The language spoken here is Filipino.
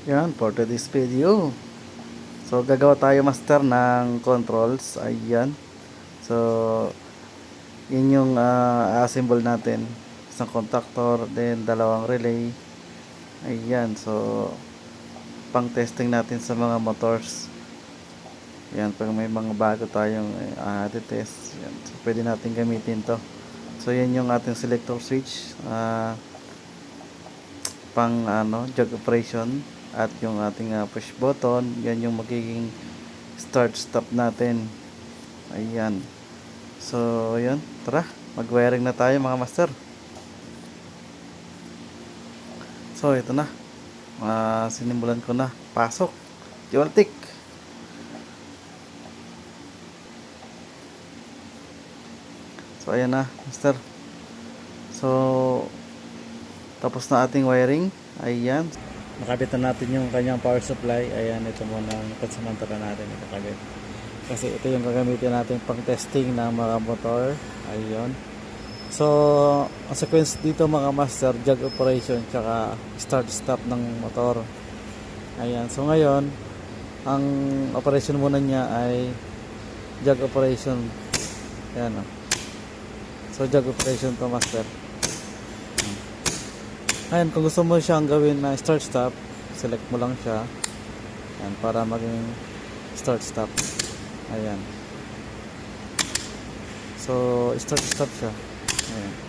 Yan, for today's video. So, gagawa tayo master ng controls. Ayan. So, yun yung assemble natin. Isang contactor, then dalawang relay. Ayan. So, pang testing natin sa mga motors. Yan, pag may mga bago tayong test. Yan. So, pwede natin gamitin to. So, yan yung ating selector switch. Pang jog operation. At yung ating push button, yan yung magiging start stop natin. Ayan. So yun, tara, mag-wiring na tayo mga master. So ito na, sinimulan ko na. Pasok, dual tick. So ayan na master. So tapos na ating wiring. Ayan, nakabit na natin yung kanyang power supply. Ayan, ito muna ang pansamantala natin nakabit, kasi ito yung gagamitin natin pang testing ng mga motor. Ayun. So ang sequence dito mga master, jog operation tsaka start stop ng motor. Ayan. So ngayon ang operation muna niya ay jog operation. Ayan. So jog operation to master. Ayan, kung gusto mo siyang gawin na start stop, select mo lang siya. Ayan, para maging start stop. Ayan. So start stop siya. Ayan.